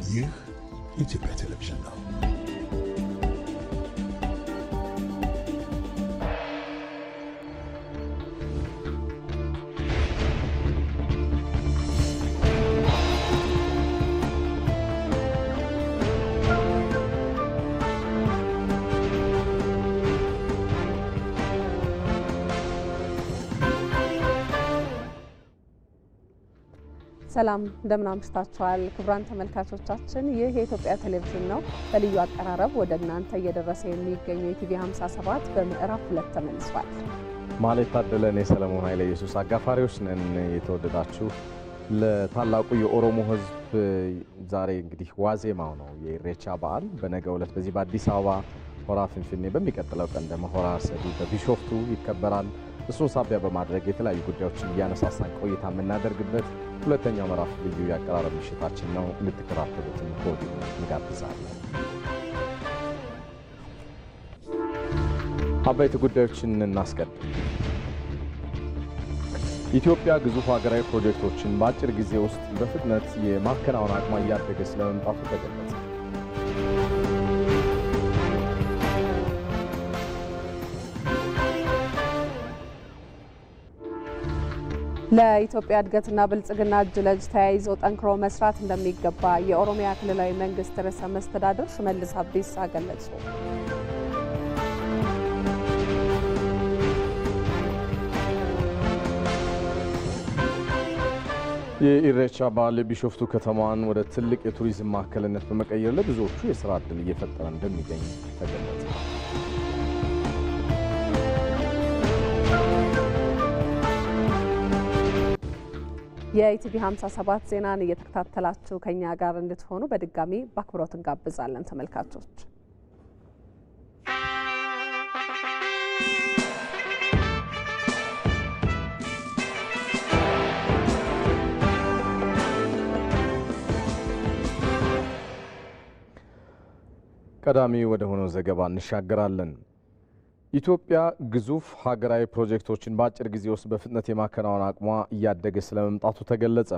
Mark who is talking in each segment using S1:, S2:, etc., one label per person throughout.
S1: ይህ ኢትዮጵያ ቴሌቪዥን ነው።
S2: ሰላም እንደምን አምሽታችኋል ክቡራን ተመልካቾቻችን። ይህ የኢትዮጵያ ቴሌቪዥን ነው። በልዩ አቀራረብ ወደ እናንተ እየደረሰ የሚገኘው ኢቲቪ 57 በምዕራፍ 2 ተመልሷል።
S3: ማለት ታደለን የሰለሞን ኃይለ ኢየሱስ አጋፋሪዎች ነን። የተወደዳችሁ ለታላቁ የኦሮሞ ሕዝብ ዛሬ እንግዲህ ዋዜማው ነው የኢሬቻ በዓል በነገው ዕለት በዚህ በአዲስ አበባ ሆራ ፊንፊኔ፣ በሚቀጥለው ቀን ደግሞ ሆራ አርሰዲ በቢሾፍቱ ይከበራል። እሱን ሳቢያ በማድረግ የተለያዩ ጉዳዮችን እያነሳሳን ቆይታ የምናደርግበት ሁለተኛው ምዕራፍ ልዩ የአቀራረብ ምሽታችን ነው። እንድትከታተሉትን ከወዲሁ እንጋብዛለን። አበይት ጉዳዮችን እናስቀድም። ኢትዮጵያ ግዙፍ ሀገራዊ ፕሮጀክቶችን በአጭር ጊዜ ውስጥ በፍጥነት የማከናወን አቅሟ እያደገ ስለመምጣቱ ተገለጸ።
S2: ለኢትዮጵያ እድገትና ብልጽግና እጅ ለእጅ ተያይዞ ጠንክሮ መስራት እንደሚገባ የኦሮሚያ ክልላዊ መንግስት ርዕሰ መስተዳድር ሽመልስ አብዲሳ ገለጹ።
S3: የኢሬቻ በዓል ቢሾፍቱ ከተማዋን ወደ ትልቅ የቱሪዝም ማዕከልነት በመቀየር ለብዙዎቹ የስራ ዕድል እየፈጠረ እንደሚገኝ ተገለጸ።
S2: የኢቲቪ 57 ዜናን እየተከታተላችሁ ከኛ ጋር እንድትሆኑ በድጋሚ በአክብሮት እንጋብዛለን ተመልካቾች።
S3: ቀዳሚ ወደ ሆነው ዘገባ እንሻገራለን። ኢትዮጵያ ግዙፍ ሀገራዊ ፕሮጀክቶችን በአጭር ጊዜ ውስጥ በፍጥነት የማከናወን አቅሟ እያደገ ስለመምጣቱ ተገለጸ።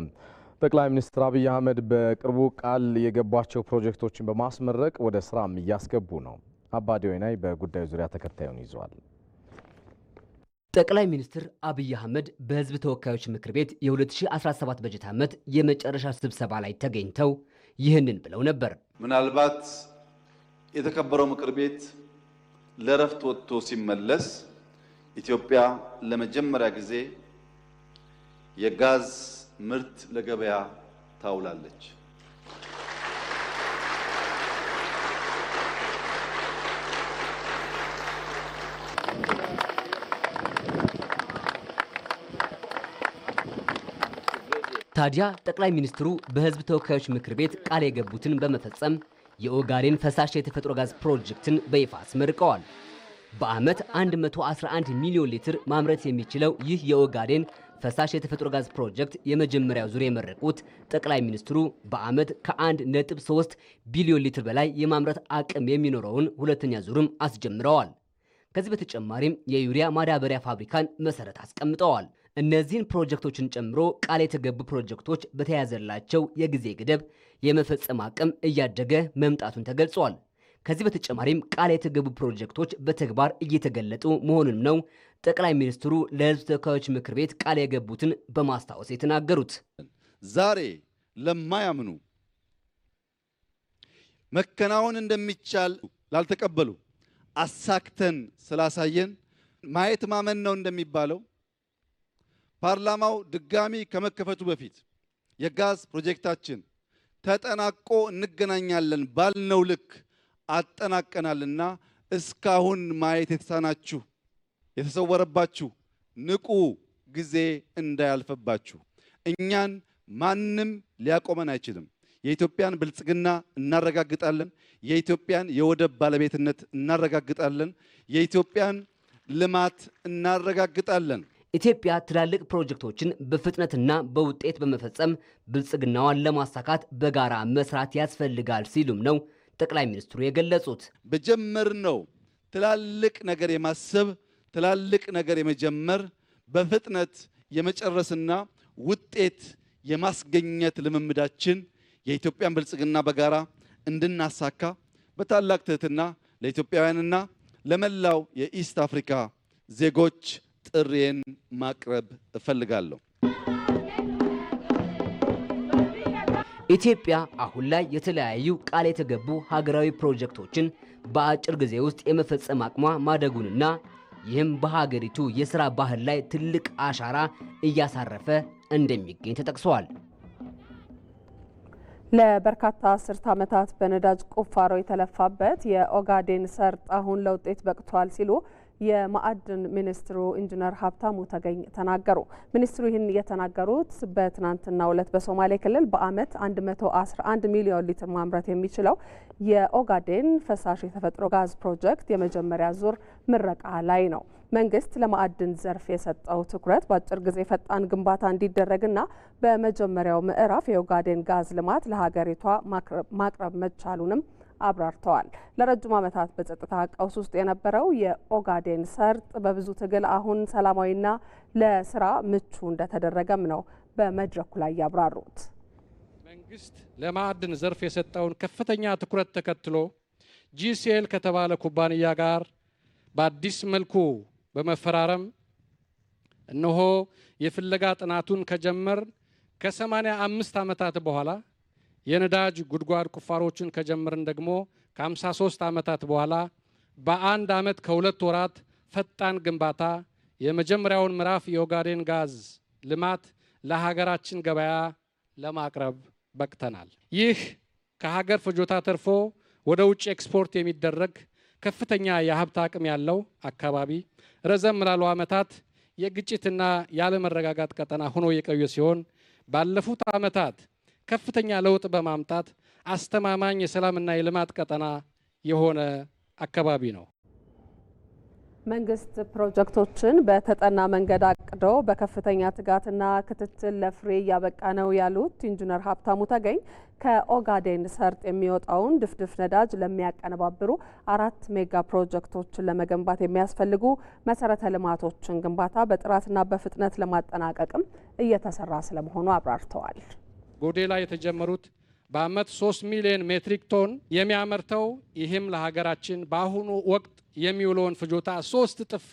S3: ጠቅላይ ሚኒስትር አብይ አህመድ በቅርቡ ቃል የገቧቸው ፕሮጀክቶችን በማስመረቅ ወደ ስራም እያስገቡ ነው። አባዲ ወይናይ በጉዳዩ ዙሪያ ተከታዩን ይዟል።
S4: ጠቅላይ ሚኒስትር አብይ አህመድ በሕዝብ ተወካዮች ምክር ቤት የ2017 በጀት ዓመት የመጨረሻ ስብሰባ ላይ ተገኝተው ይህንን ብለው ነበር።
S5: ምናልባት የተከበረው ምክር ቤት ለረፍት ወጥቶ ሲመለስ ኢትዮጵያ ለመጀመሪያ ጊዜ የጋዝ ምርት ለገበያ ታውላለች።
S4: ታዲያ ጠቅላይ ሚኒስትሩ በሕዝብ ተወካዮች ምክር ቤት ቃል የገቡትን በመፈጸም የኦጋዴን ፈሳሽ የተፈጥሮ ጋዝ ፕሮጀክትን በይፋ አስመርቀዋል። በዓመት 111 ሚሊዮን ሊትር ማምረት የሚችለው ይህ የኦጋዴን ፈሳሽ የተፈጥሮ ጋዝ ፕሮጀክት የመጀመሪያው ዙር የመረቁት ጠቅላይ ሚኒስትሩ በዓመት ከ1.3 ቢሊዮን ሊትር በላይ የማምረት አቅም የሚኖረውን ሁለተኛ ዙርም አስጀምረዋል። ከዚህ በተጨማሪም የዩሪያ ማዳበሪያ ፋብሪካን መሰረት አስቀምጠዋል። እነዚህን ፕሮጀክቶችን ጨምሮ ቃል የተገቡ ፕሮጀክቶች በተያዘላቸው የጊዜ ገደብ የመፈጸም አቅም እያደገ መምጣቱን ተገልጿል። ከዚህ በተጨማሪም ቃል የተገቡ ፕሮጀክቶች በተግባር እየተገለጡ መሆኑን ነው ጠቅላይ ሚኒስትሩ ለሕዝብ ተወካዮች ምክር ቤት ቃል የገቡትን በማስታወስ የተናገሩት።
S5: ዛሬ ለማያምኑ መከናወን እንደሚቻል ላልተቀበሉ አሳክተን ስላሳየን ማየት ማመን ነው እንደሚባለው ፓርላማው ድጋሚ ከመከፈቱ በፊት የጋዝ ፕሮጀክታችን ተጠናቆ እንገናኛለን ባልነው ልክ አጠናቀናልና እስካሁን ማየት የተሳናችሁ የተሰወረባችሁ ንቁ፣ ጊዜ እንዳያልፈባችሁ። እኛን ማንም ሊያቆመን አይችልም። የኢትዮጵያን ብልጽግና እናረጋግጣለን። የኢትዮጵያን የወደብ ባለቤትነት እናረጋግጣለን። የኢትዮጵያን ልማት እናረጋግጣለን።
S4: ኢትዮጵያ ትላልቅ ፕሮጀክቶችን በፍጥነትና በውጤት በመፈጸም ብልጽግናዋን ለማሳካት በጋራ መስራት ያስፈልጋል ሲሉም ነው ጠቅላይ ሚኒስትሩ የገለጹት።
S5: በጀመርነው ትላልቅ ነገር የማሰብ ትላልቅ ነገር የመጀመር በፍጥነት የመጨረስና ውጤት የማስገኘት ልምምዳችን የኢትዮጵያን ብልጽግና በጋራ እንድናሳካ በታላቅ ትህትና ለኢትዮጵያውያንና ለመላው የኢስት አፍሪካ ዜጎች ጥሪዬን ማቅረብ እፈልጋለሁ።
S4: ኢትዮጵያ አሁን ላይ የተለያዩ ቃል የተገቡ ሀገራዊ ፕሮጀክቶችን በአጭር ጊዜ ውስጥ የመፈጸም አቅሟ ማደጉንና ይህም በሀገሪቱ የሥራ ባህል ላይ ትልቅ አሻራ እያሳረፈ እንደሚገኝ ተጠቅሷል።
S2: ለበርካታ አስርት ዓመታት በነዳጅ ቁፋሮ የተለፋበት የኦጋዴን ሰርጥ አሁን ለውጤት በቅቷል ሲሉ የማዕድን ሚኒስትሩ ኢንጂነር ሀብታሙ ተገኝ ተናገሩ። ሚኒስትሩ ይህን የተናገሩት በትናንትናው ዕለት በሶማሌ ክልል በዓመት 111 ሚሊዮን ሊትር ማምረት የሚችለው የኦጋዴን ፈሳሽ የተፈጥሮ ጋዝ ፕሮጀክት የመጀመሪያ ዙር ምረቃ ላይ ነው። መንግስት ለማዕድን ዘርፍ የሰጠው ትኩረት በአጭር ጊዜ ፈጣን ግንባታ እንዲደረግና በመጀመሪያው ምዕራፍ የኦጋዴን ጋዝ ልማት ለሀገሪቷ ማቅረብ መቻሉንም አብራርተዋል። ለረጅም ዓመታት በጸጥታ ቀውስ ውስጥ የነበረው የኦጋዴን ሰርጥ በብዙ ትግል አሁን ሰላማዊና ለስራ ምቹ እንደተደረገም ነው በመድረኩ ላይ ያብራሩት።
S6: መንግስት ለማዕድን ዘርፍ የሰጠውን ከፍተኛ ትኩረት ተከትሎ ጂሲኤል ከተባለ ኩባንያ ጋር በአዲስ መልኩ በመፈራረም እነሆ የፍለጋ ጥናቱን ከጀመር ከ85 ዓመታት በኋላ የነዳጅ ጉድጓድ ቁፋሮችን ከጀመርን ደግሞ ከ53 ዓመታት በኋላ በአንድ ዓመት ከሁለት ወራት ፈጣን ግንባታ የመጀመሪያውን ምዕራፍ የኦጋዴን ጋዝ ልማት ለሀገራችን ገበያ ለማቅረብ በቅተናል። ይህ ከሀገር ፍጆታ ተርፎ ወደ ውጭ ኤክስፖርት የሚደረግ ከፍተኛ የሀብት አቅም ያለው አካባቢ ረዘም ላሉ ዓመታት የግጭትና ያለመረጋጋት ቀጠና ሆኖ የቆየ ሲሆን ባለፉት ዓመታት ከፍተኛ ለውጥ በማምጣት አስተማማኝ የሰላምና የልማት ቀጠና የሆነ አካባቢ ነው።
S2: መንግስት ፕሮጀክቶችን በተጠና መንገድ አቅዶ በከፍተኛ ትጋትና ክትትል ለፍሬ እያበቃ ነው ያሉት ኢንጂነር ሀብታሙ ተገኝ ከኦጋዴን ሰርጥ የሚወጣውን ድፍድፍ ነዳጅ ለሚያቀነባብሩ 4 ሜጋ ፕሮጀክቶችን ለመገንባት የሚያስፈልጉ መሰረተ ልማቶችን ግንባታ በጥራትና በፍጥነት ለማጠናቀቅም እየተሰራ ስለመሆኑ አብራርተዋል።
S6: ጎዴ ላይ የተጀመሩት በዓመት 3 ሚሊዮን ሜትሪክ ቶን የሚያመርተው ይህም ለሀገራችን በአሁኑ ወቅት የሚውለውን ፍጆታ 3 እጥፍ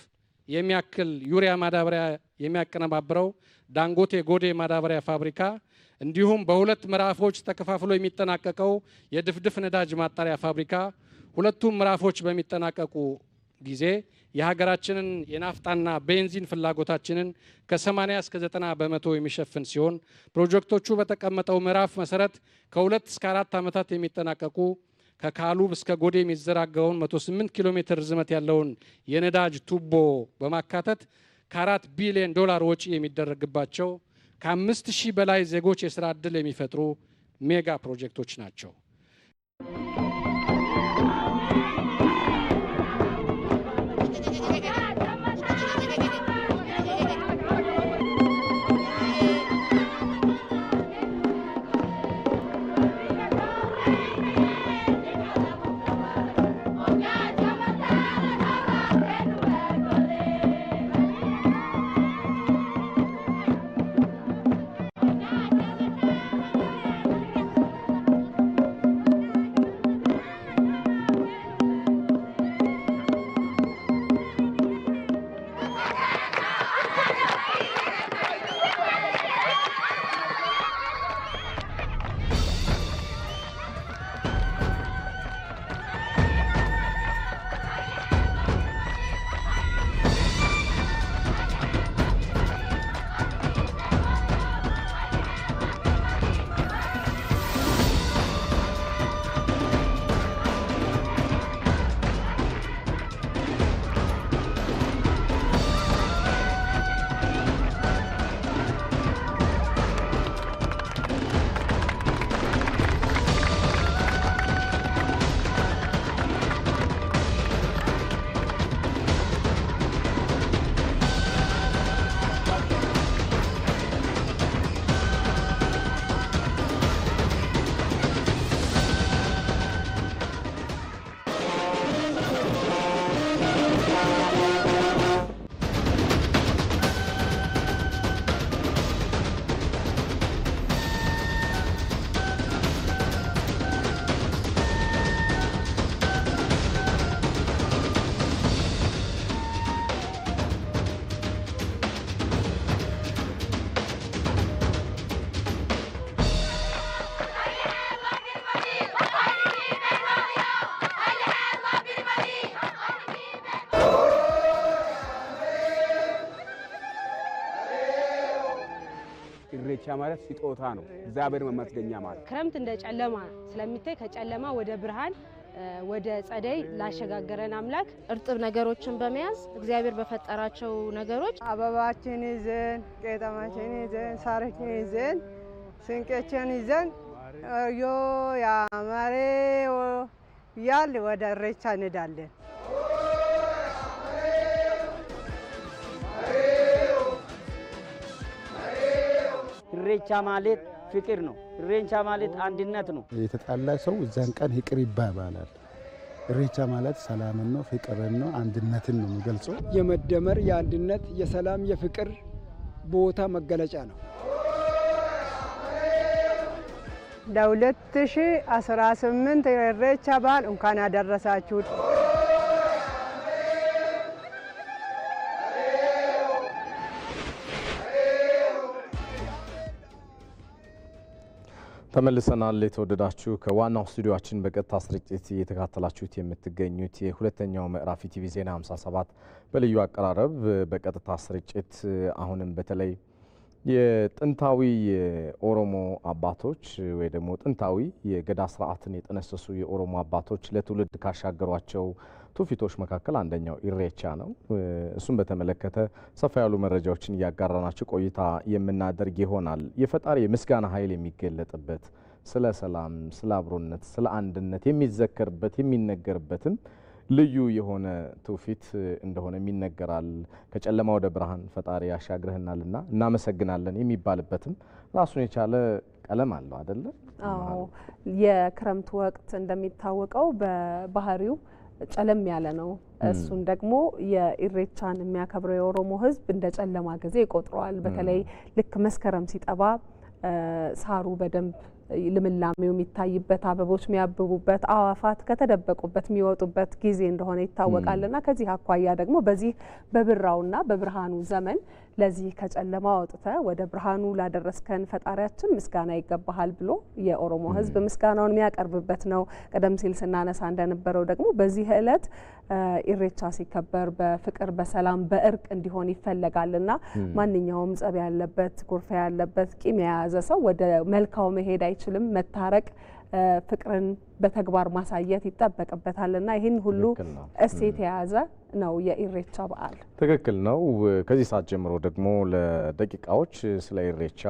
S6: የሚያክል ዩሪያ ማዳበሪያ የሚያቀነባብረው ዳንጎቴ ጎዴ ማዳበሪያ ፋብሪካ እንዲሁም በሁለት ምዕራፎች ተከፋፍሎ የሚጠናቀቀው የድፍድፍ ነዳጅ ማጣሪያ ፋብሪካ ሁለቱም ምዕራፎች በሚጠናቀቁ ጊዜ የሀገራችንን የናፍጣና ቤንዚን ፍላጎታችንን ከ80 እስከ 90 በመቶ የሚሸፍን ሲሆን ፕሮጀክቶቹ በተቀመጠው ምዕራፍ መሰረት ከ2 እስከ 4 ዓመታት የሚጠናቀቁ ከካሉብ እስከ ጎዴ የሚዘረጋውን 108 ኪሎ ሜትር ርዝመት ያለውን የነዳጅ ቱቦ በማካተት ከ4 ቢሊዮን ዶላር ወጪ የሚደረግባቸው ከ5000 በላይ ዜጎች የስራ ዕድል የሚፈጥሩ ሜጋ ፕሮጀክቶች ናቸው።
S7: ኢሬቻ ማለት ስጦታ ነው እግዚአብሔር መመስገኛ ማለት
S8: ክረምት እንደ ጨለማ ስለሚታይ ከጨለማ ወደ ብርሃን ወደ ጸደይ ላሸጋገረን አምላክ እርጥብ ነገሮችን በመያዝ እግዚአብሔር በፈጠራቸው ነገሮች
S9: አበባችን ይዘን ቄጠማችን ይዘን ሳርችን ይዘን ስንቄችን ይዘን ዮ ያማሬ ያል ወደ ኢሬቻ እንሄዳለን።
S10: ኢሬቻ ማለት ፍቅር ነው። ኢሬቻ ማለት አንድነት ነው።
S1: የተጣላ ሰው እዛን ቀን ይቅር ይባባላል። ኢሬቻ ማለት ሰላምን ነው፣ ፍቅርን ነው፣ አንድነትን ነው የሚገልጸው።
S11: የመደመር የአንድነት የሰላም የፍቅር ቦታ መገለጫ ነው።
S9: ለ2018 ኢሬቻ በዓል እንኳን አደረሳችሁ።
S3: ተመልሰናል። የተወደዳችሁ ከዋናው ስቱዲዮአችን በቀጥታ ስርጭት እየተከታተላችሁት የምትገኙት የሁለተኛው ምዕራፍ ኢቲቪ ዜና 57 በልዩ አቀራረብ በቀጥታ ስርጭት አሁንም በተለይ የጥንታዊ የኦሮሞ አባቶች ወይ ደግሞ ጥንታዊ የገዳ ስርዓትን የጠነሰሱ የኦሮሞ አባቶች ለትውልድ ካሻገሯቸው ትውፊቶች መካከል አንደኛው ኢሬቻ ነው። እሱም በተመለከተ ሰፋ ያሉ መረጃዎችን እያጋራናችሁ ቆይታ የምናደርግ ይሆናል። የፈጣሪ የምስጋና ኃይል የሚገለጥበት ስለ ሰላም፣ ስለ አብሮነት፣ ስለ አንድነት የሚዘከርበት የሚነገርበትም ልዩ የሆነ ትውፊት እንደሆነ ይነገራል። ከጨለማ ወደ ብርሃን ፈጣሪ ያሻግረህናልና እናመሰግናለን የሚባልበትም ራሱን የቻለ ቀለም አለው አይደለ?
S2: አዎ። የክረምት ወቅት እንደሚታወቀው በባህሪው ጨለም ያለ ነው። እሱን ደግሞ የኢሬቻን የሚያከብረው የኦሮሞ ሕዝብ እንደ ጨለማ ጊዜ ይቆጥረዋል። በተለይ ልክ መስከረም ሲጠባ ሳሩ በደንብ ልምላሜው የሚታይበት አበቦች የሚያብቡበት አዋፋት ከተደበቁበት የሚወጡበት ጊዜ እንደሆነ ይታወቃልና ከዚህ አኳያ ደግሞ በዚህ በብራውና በብርሃኑ ዘመን ለዚህ ከጨለማ ወጥተ ወደ ብርሃኑ ላደረስከን ፈጣሪያችን ምስጋና ይገባሃል ብሎ የኦሮሞ ሕዝብ ምስጋናውን የሚያቀርብበት ነው። ቀደም ሲል ስናነሳ እንደነበረው ደግሞ በዚህ ዕለት ኢሬቻ ሲከበር በፍቅር በሰላም በእርቅ እንዲሆን ይፈለጋልና ማንኛውም ጸብ ያለበት ኩርፊያ ያለበት ቂም የያዘ ሰው ወደ መልካው መሄድ አይችልም። መታረቅ ፍቅርን በተግባር ማሳየት ይጠበቅበታልና ይህን ሁሉ እሴት የያዘ ነው የኢሬቻ በዓል።
S3: ትክክል ነው። ከዚህ ሰዓት ጀምሮ ደግሞ ለደቂቃዎች ስለ ኢሬቻ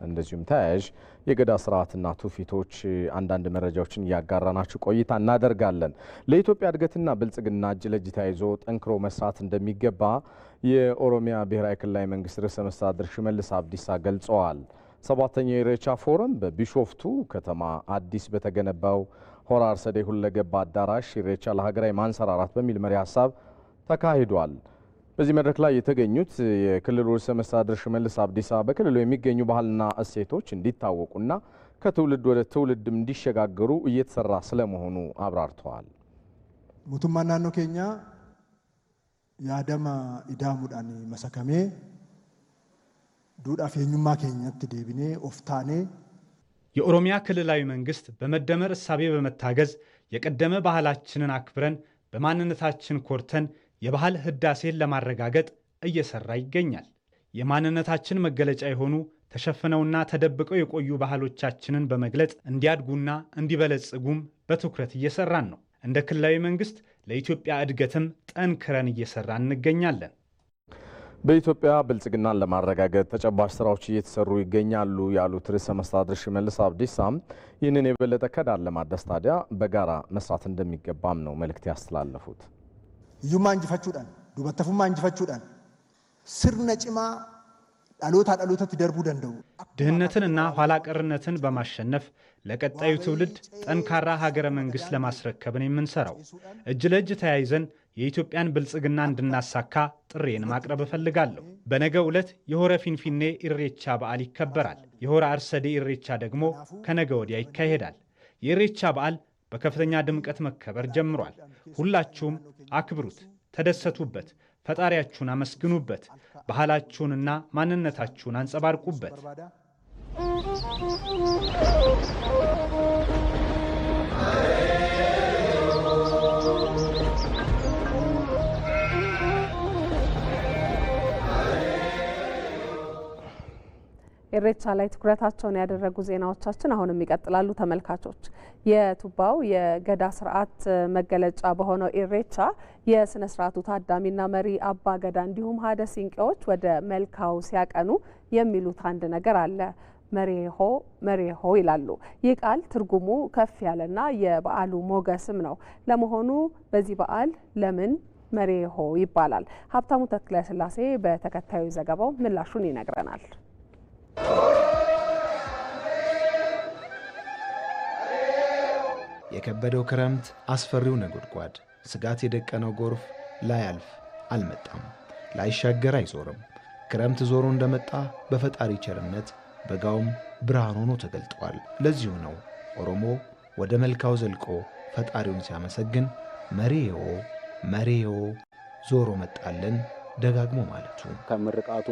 S3: እንደዚሁም ተያያዥ የገዳ ስርዓትና ትውፊቶች አንዳንድ መረጃዎችን እያጋራናችሁ ቆይታ እናደርጋለን። ለኢትዮጵያ እድገትና ብልጽግና እጅ ለእጅ ተያይዞ ጠንክሮ መስራት እንደሚገባ የኦሮሚያ ብሔራዊ ክልላዊ መንግስት ርዕሰ መስተዳድር ሽመልስ አብዲሳ ገልጸዋል። ሰባተኛው የኢሬቻ ፎረም በቢሾፍቱ ከተማ አዲስ በተገነባው ሆራ አርሰዴ ሁለገብ አዳራሽ ኢሬቻ ለሀገራዊ ማንሰራራት በሚል መሪ ሀሳብ ተካሂዷል። በዚህ መድረክ ላይ የተገኙት የክልሉ ርዕሰ መስተዳድር ሽመልስ አብዲሳ በክልሉ የሚገኙ ባህልና እሴቶች እንዲታወቁና ከትውልድ ወደ ትውልድ እንዲሸጋገሩ እየተሰራ ስለመሆኑ አብራርተዋል።
S1: ሙቱማ ናኖ ኬኛ ያደማ ኢዳሙዳን መሰከሜ ዱዳፍ የኙማ ኬኛት ዴቢኔ ኦፍታኔ
S12: የኦሮሚያ ክልላዊ መንግስት በመደመር እሳቤ በመታገዝ የቀደመ ባህላችንን አክብረን በማንነታችን ኮርተን የባህል ህዳሴን ለማረጋገጥ እየሰራ ይገኛል። የማንነታችን መገለጫ የሆኑ ተሸፍነውና ተደብቀው የቆዩ ባህሎቻችንን በመግለጽ እንዲያድጉና እንዲበለጽጉም በትኩረት እየሰራን ነው። እንደ ክልላዊ መንግስት ለኢትዮጵያ እድገትም ጠንክረን እየሰራን እንገኛለን።
S3: በኢትዮጵያ ብልጽግናን ለማረጋገጥ ተጨባጭ ስራዎች እየተሰሩ ይገኛሉ ያሉት ርዕሰ መስተዳድር ሽመልስ አብዲሳም ይህንን የበለጠ ከዳር ለማድረስ ታዲያ በጋራ መስራት እንደሚገባም ነው መልእክት ያስተላለፉት።
S1: እዩማ እንጅፈቹዳን ዱበተፉማ እንጅፈቹዳን ስርነ ጭማ ዳሎታ ዳሎታ ደርቡ ደንደው
S12: ድህነትንና ኋላ ቀርነትን በማሸነፍ ለቀጣዩ ትውልድ ጠንካራ ሀገረ መንግስት ለማስረከብን የምንሰራው እጅ ለእጅ ተያይዘን የኢትዮጵያን ብልጽግና እንድናሳካ ጥሬን ማቅረብ እፈልጋለሁ። በነገው ዕለት የሆረ ፊንፊኔ ኢሬቻ በዓል ይከበራል። የሆረ አርሰዴ ኢሬቻ ደግሞ ከነገ ወዲያ ይካሄዳል። የኢሬቻ በዓል በከፍተኛ ድምቀት መከበር ጀምሯል። ሁላችሁም አክብሩት፣ ተደሰቱበት፣ ፈጣሪያችሁን አመስግኑበት፣ ባህላችሁንና ማንነታችሁን አንጸባርቁበት።
S2: ኢሬቻ ላይ ትኩረታቸውን ያደረጉ ዜናዎቻችን አሁንም ይቀጥላሉ። ተመልካቾች የቱባው የገዳ ስርዓት መገለጫ በሆነው ኢሬቻ የስነ ስርዓቱ ታዳሚና መሪ አባ ገዳ እንዲሁም ሀደ ሲንቄዎች ወደ መልካው ሲያቀኑ የሚሉት አንድ ነገር አለ። መሬሆ ይላሉ። ይህ ቃል ትርጉሙ ከፍ ያለና የበዓሉ ሞገስም ነው። ለመሆኑ በዚህ በዓል ለምን መሬሆ ይባላል? ሀብታሙ ተክለ ስላሴ በተከታዩ ዘገባው ምላሹን ይነግረናል።
S13: የከበደው ክረምት፣ አስፈሪው ነጎድጓድ፣ ስጋት የደቀነው ጎርፍ ላያልፍ አልመጣም፣ ላይሻገር አይዞርም። ክረምት ዞሮ እንደመጣ በፈጣሪ ቸርነት በጋውም ብርሃን ሆኖ ተገልጧል። ለዚሁ ነው ኦሮሞ ወደ መልካው ዘልቆ ፈጣሪውን ሲያመሰግን መሬዮ ዞሮ መጣልን ደጋግሞ ማለቱ።
S7: ከምርቃቱ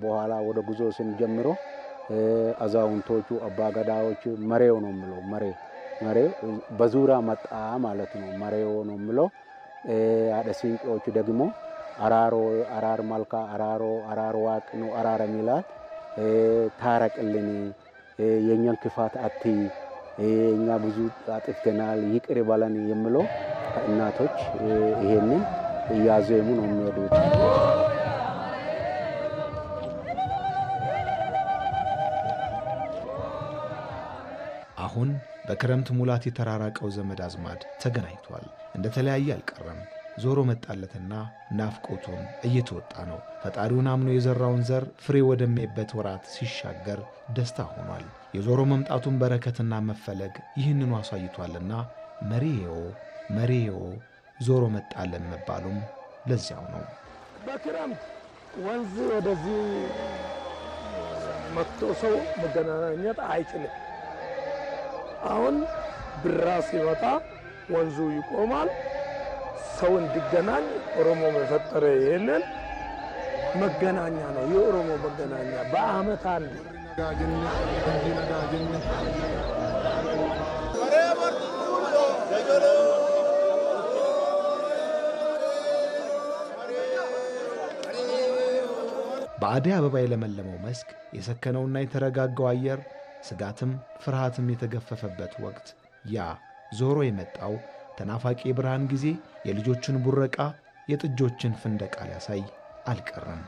S7: በኋላ ወደ ጉዞ ስንጀምሮ አዛውንቶቹ አባገዳዎቹ መሬው ነው የሚለው። መሬ በዙራ መጣ ማለት ነው። መሬው ነው የሚለው። አደ ሲንቄዎቹ ደግሞ አራር መልካ አራሮ ዋቅ ነው አራረ ሚላት ታረቅልን፣ የኛን ክፋት አትይ፣ እኛ ብዙ አጥፍተናል ይቅር በለን የሚለው እናቶች ይሄንን እያዜሙ ነው የሚሄዱት።
S13: አሁን በክረምት ሙላት የተራራቀው ዘመድ አዝማድ ተገናኝቷል። እንደተለያየ አልቀረም። ዞሮ መጣለትና ናፍቆቱን እየተወጣ ነው። ፈጣሪውን አምኖ የዘራውን ዘር ፍሬ ወደሚያይበት ወራት ሲሻገር ደስታ ሆኗል። የዞሮ መምጣቱን በረከትና መፈለግ ይህንኑ አሳይቷልና መሬዮ ዞሮ መጣለን መባሉም ለዚያው ነው።
S14: በክረምት ወንዝ ወደዚህ መጥቶ ሰው መገናኘት አይችልም። አሁን ብራ ሲመጣ ወንዙ ይቆማል። ሰው እንዲገናኝ ኦሮሞ መፈጠረ ይሄንን መገናኛ ነው። የኦሮሞ መገናኛ በአመት አንድ
S13: በአደይ አበባ የለመለመው መስክ የሰከነውና የተረጋጋው አየር ስጋትም ፍርሃትም የተገፈፈበት ወቅት ያ ዞሮ የመጣው ተናፋቂ የብርሃን ጊዜ የልጆችን ቡረቃ የጥጆችን ፍንደቃ ሊያሳይ አልቀረም፣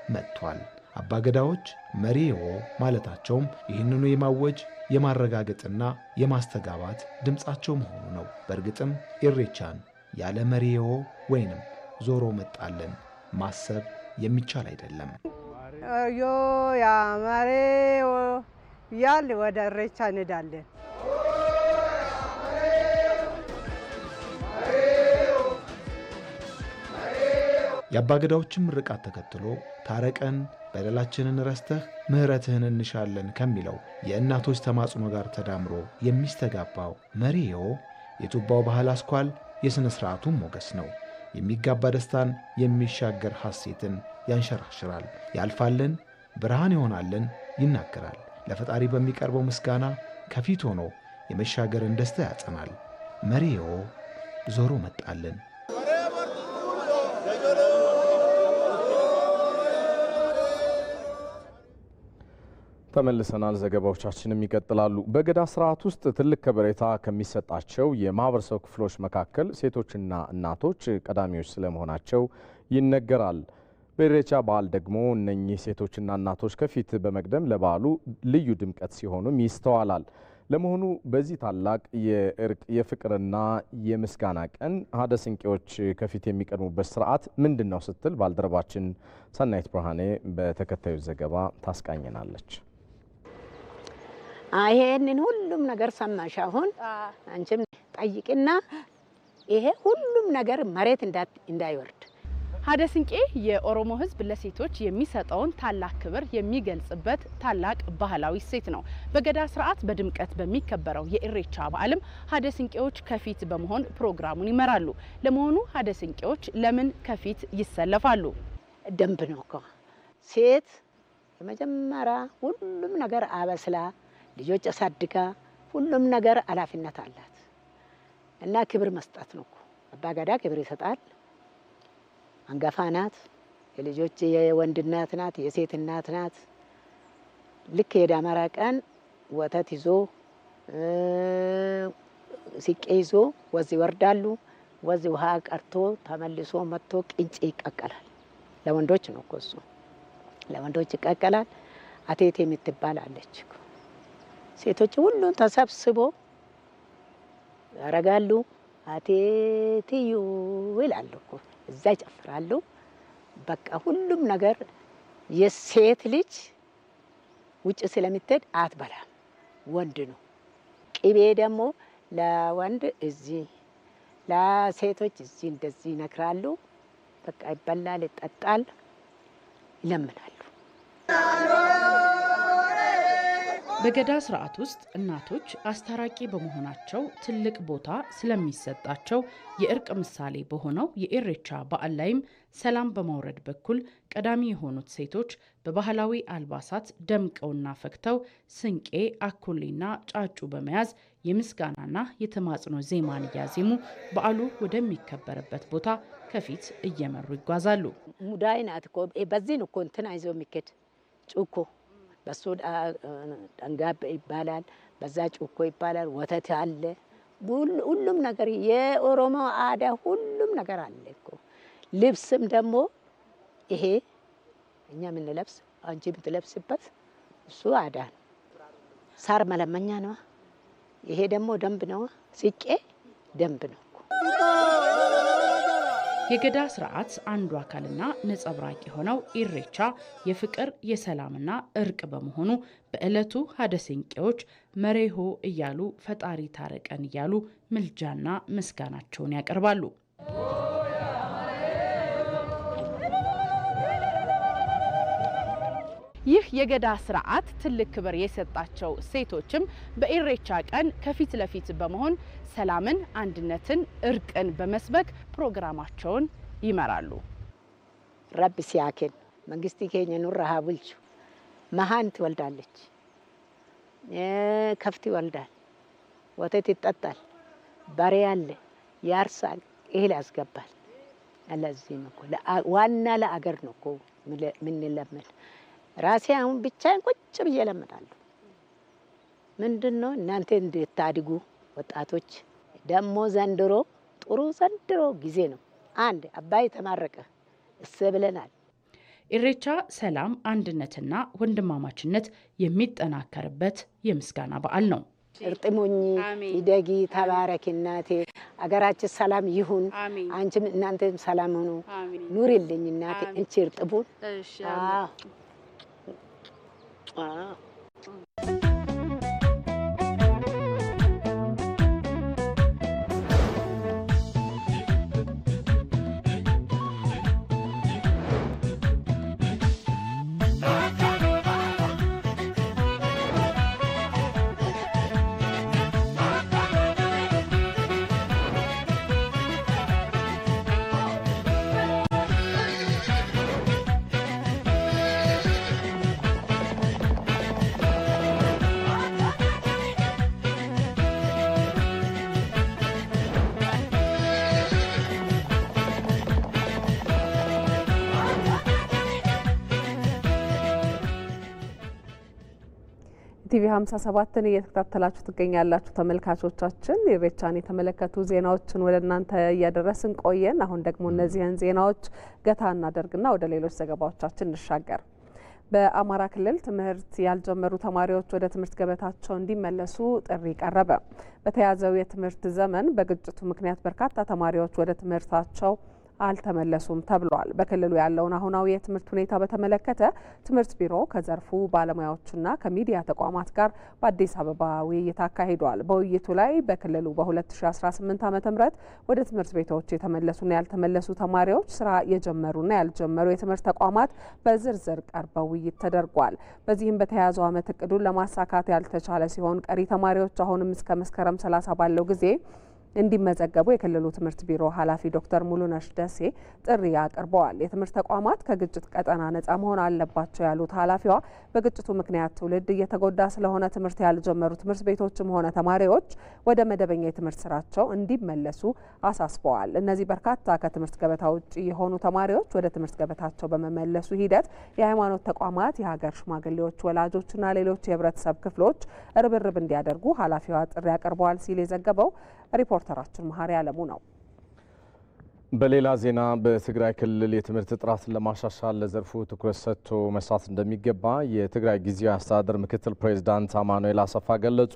S13: መጥቷል። አባገዳዎች መሬዮ ማለታቸውም ይህንኑ የማወጅ የማረጋገጥና የማስተጋባት ድምፃቸው መሆኑ ነው። በእርግጥም ኢሬቻን ያለ መሬዮ ወይንም ዞሮ መጣለን ማሰብ የሚቻል አይደለም።
S9: ዮ ያ መሬዮ ያል ወደ ኢሬቻ እንሄዳለን።
S13: የአባገዳዎችን ምርቃት ተከትሎ ታረቀን በደላችንን ረስተህ ምሕረትህን እንሻለን ከሚለው የእናቶች ተማጽኖ ጋር ተዳምሮ የሚስተጋባው መሬዮ የቱባው ባህል አስኳል የሥነ ሥርዓቱም ሞገስ ነው። የሚጋባ ደስታን የሚሻገር ሐሴትን ያንሸራሽራል። ያልፋልን፣ ብርሃን ይሆናልን ይናገራል። ለፈጣሪ በሚቀርበው ምስጋና ከፊት ሆኖ የመሻገርን ደስታ ያጸናል። መሬዮ ዞሮ መጣልን።
S3: ተመልሰናል። ዘገባዎቻችንም ይቀጥላሉ። በገዳ ስርዓት ውስጥ ትልቅ ከበሬታ ከሚሰጣቸው የማህበረሰብ ክፍሎች መካከል ሴቶችና እናቶች ቀዳሚዎች ስለመሆናቸው ይነገራል። በኢሬቻ በዓል ደግሞ እነኚህ ሴቶችና እናቶች ከፊት በመቅደም ለበዓሉ ልዩ ድምቀት ሲሆኑም ይስተዋላል። ለመሆኑ በዚህ ታላቅ የእርቅ የፍቅርና የምስጋና ቀን ሀደ ሲንቄዎች ከፊት የሚቀድሙበት ስርዓት ምንድን ነው ስትል ባልደረባችን ሰናይት ብርሃኔ በተከታዩ ዘገባ ታስቃኘናለች።
S15: ይሄንን ሁሉም ነገር ሰማሽ። አሁን አንቺም ጠይቅና ይሄ ሁሉም ነገር መሬት እንዳይወርድ።
S16: ሀደ ሲንቄ የኦሮሞ ሕዝብ ለሴቶች የሚሰጠውን ታላቅ ክብር የሚገልጽበት ታላቅ ባህላዊ እሴት ነው። በገዳ ስርዓት በድምቀት በሚከበረው የኢሬቻ በዓልም ሀደ ሲንቄዎች ከፊት በመሆን ፕሮግራሙን ይመራሉ። ለመሆኑ ሀደ ሲንቄዎች ለምን ከፊት ይሰለፋሉ?
S15: ደንብ ነው እኮ ሴት የመጀመሪያ ሁሉም ነገር አበስላ ልጆች አሳድጋ ሁሉም ነገር ኃላፊነት አላት እና ክብር መስጠት ነው እኮ። አባገዳ ክብር ይሰጣል። አንገፋ ናት፣ የልጆች የወንድ እናት ናት፣ የሴት እናት ናት። ልክ የዳመራ ቀን ወተት ይዞ ሲቄ ይዞ ወዝ ይወርዳሉ። ወዝ ውሃ ቀርቶ ተመልሶ መጥቶ ቅንጭ ይቀቀላል። ለወንዶች ነው እኮ እሱ ለወንዶች ይቀቀላል። አቴቴ የምትባል አለች። ሴቶች ሁሉን ተሰብስቦ ያረጋሉ። አቴትዩ ይላሉ እኮ እዛ ይጨፍራሉ። በቃ ሁሉም ነገር የሴት ልጅ ውጭ ስለምትሄድ አትበላም፣ ወንድ ነው። ቅቤ ደግሞ ለወንድ እዚህ ለሴቶች እዚህ እንደዚህ ይነክራሉ። በቃ ይበላል፣ ይጠጣል፣ ይለምናሉ።
S16: በገዳ ስርዓት ውስጥ እናቶች አስታራቂ በመሆናቸው ትልቅ ቦታ ስለሚሰጣቸው የእርቅ ምሳሌ በሆነው የኢሬቻ በዓል ላይም ሰላም በማውረድ በኩል ቀዳሚ የሆኑት ሴቶች በባህላዊ አልባሳት ደምቀውና ፈክተው ስንቄ፣ አኮሌና ጫጩ በመያዝ የምስጋናና የተማጽኖ ዜማን እያዜሙ በዓሉ ወደሚከበርበት ቦታ ከፊት እየመሩ ይጓዛሉ።
S15: ሙዳይ ናት እኮ በዚህ እኮ እንትን አይዞ የሚኬድ ጩኮ በሱ ደንጋብ ይባላል፣ በዛ ጩኮ ይባላል። ወተት አለ፣ ሁሉም ነገር የኦሮሞ አዳ ሁሉም ነገር አለ እኮ። ልብስም ደግሞ ይሄ እኛ የምንለብስ አንቺ የምትለብስበት እሱ አዳ ነው። ሳር መለመኛ ነው። ይሄ ደግሞ ደንብ ነው። ሲቄ ደንብ ነው።
S16: የገዳ ስርዓት አንዱ አካልና ነጸብራቅ የሆነው ኢሬቻ የፍቅር የሰላምና እርቅ በመሆኑ በዕለቱ ሀደ ሲንቄዎች መሬሆ እያሉ ፈጣሪ ታረቀን እያሉ ምልጃና ምስጋናቸውን ያቀርባሉ። ይህ የገዳ ስርዓት ትልቅ ክብር የሰጣቸው ሴቶችም በኢሬቻ ቀን ከፊት ለፊት በመሆን ሰላምን፣ አንድነትን፣ እርቅን በመስበክ ፕሮግራማቸውን ይመራሉ።
S15: ረብ ሲያከን መንግስት ከኛ ኑር ሀብልቹ መሃን ትወልዳለች፣ ከፍት ይወልዳል፣ ወተት ይጠጣል፣ በሬ አለ፣ ያርሳል፣ እህል ያስገባል። ለዚህ ነው ዋና ለአገር ነው እኮ ምንለምን። ራሴ አሁን ብቻዬን ቁጭ ብዬ እለምናለሁ። ምንድነው እናንተ እንድታድጉ ወጣቶች ደግሞ ዘንድሮ ጥሩ ዘንድሮ ጊዜ ነው። አንድ አባይ ተማረቀ እሰብለናል።
S16: ኢሬቻ ሰላም፣ አንድነትና ወንድማማችነት የሚጠናከርበት የምስጋና በዓል ነው።
S15: እርጥሙኝ ይደጊ ተባረኪ እናቴ፣ አገራችን ሰላም ይሁን። አንቺም እናንተም ሰላም ሁኑ፣ ኑሪልኝ እናቴ። እንቺ እርጥቡን
S2: ቲቪ 57ን እየተከታተላችሁ ትገኛላችሁ ተመልካቾቻችን። ኢሬቻን የተመለከቱ ዜናዎችን ወደ እናንተ እያደረስን ቆየን። አሁን ደግሞ እነዚህን ዜናዎች ገታ እናደርግና ወደ ሌሎች ዘገባዎቻችን እንሻገር። በአማራ ክልል ትምህርት ያልጀመሩ ተማሪዎች ወደ ትምህርት ገበታቸው እንዲመለሱ ጥሪ ቀረበ። በተያዘው የትምህርት ዘመን በግጭቱ ምክንያት በርካታ ተማሪዎች ወደ ትምህርታቸው አልተመለሱም ተብሏል። በክልሉ ያለውን አሁናዊ የትምህርት ሁኔታ በተመለከተ ትምህርት ቢሮ ከዘርፉ ባለሙያዎችና ከሚዲያ ተቋማት ጋር በአዲስ አበባ ውይይት አካሂዷል። በውይይቱ ላይ በክልሉ በ2018 ዓ.ም ወደ ትምህርት ቤቶች የተመለሱና ያልተመለሱ ተማሪዎች፣ ስራ የጀመሩና ያልጀመሩ የትምህርት ተቋማት በዝርዝር ቀርበው ውይይት ተደርጓል። በዚህም በተያዘው ዓመት እቅዱን ለማሳካት ያልተቻለ ሲሆን ቀሪ ተማሪዎች አሁንም እስከ መስከረም 30 ባለው ጊዜ እንዲመዘገቡ የክልሉ ትምህርት ቢሮ ኃላፊ ዶክተር ሙሉነሽ ደሴ ጥሪ አቅርበዋል። የትምህርት ተቋማት ከግጭት ቀጠና ነጻ መሆን አለባቸው ያሉት ኃላፊዋ በግጭቱ ምክንያት ትውልድ እየተጎዳ ስለሆነ ትምህርት ያልጀመሩ ትምህርት ቤቶችም ሆነ ተማሪዎች ወደ መደበኛ የትምህርት ስራቸው እንዲመለሱ አሳስበዋል። እነዚህ በርካታ ከትምህርት ገበታ ውጭ የሆኑ ተማሪዎች ወደ ትምህርት ገበታቸው በመመለሱ ሂደት የሃይማኖት ተቋማት፣ የሀገር ሽማግሌዎች፣ ወላጆችና ሌሎች የህብረተሰብ ክፍሎች ርብርብ እንዲያደርጉ ኃላፊዋ ጥሪ አቅርበዋል ሲል የዘገበው ሪፖርተራችን መሀሪ አለሙ ነው።
S3: በሌላ ዜና በትግራይ ክልል የትምህርት ጥራትን ለማሻሻል ለዘርፉ ትኩረት ሰጥቶ መስራት እንደሚገባ የትግራይ ጊዜያዊ አስተዳደር ምክትል ፕሬዝዳንት አማኑኤል አሰፋ ገለጹ።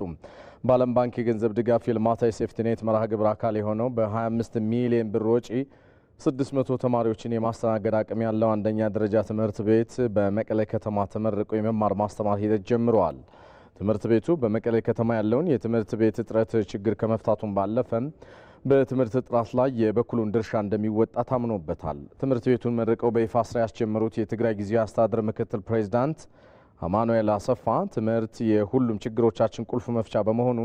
S3: በዓለም ባንክ የገንዘብ ድጋፍ የልማታዊ ሴፍቲኔት መርሃ ግብር አካል የሆነው በ25 ሚሊዮን ብር ወጪ 600 ተማሪዎችን የማስተናገድ አቅም ያለው አንደኛ ደረጃ ትምህርት ቤት በመቀሌ ከተማ ተመርቆ የመማር ማስተማር ሂደት ጀምረዋል። ትምህርት ቤቱ በመቀሌ ከተማ ያለውን የትምህርት ቤት እጥረት ችግር ከመፍታቱን ባለፈ በትምህርት ጥራት ላይ የበኩሉን ድርሻ እንደሚወጣ ታምኖበታል። ትምህርት ቤቱን መርቀው በይፋ ስራ ያስጀመሩት የትግራይ ጊዜያዊ አስተዳደር ምክትል ፕሬዝዳንት አማኑኤል አሰፋ ትምህርት የሁሉም ችግሮቻችን ቁልፍ መፍቻ በመሆኑ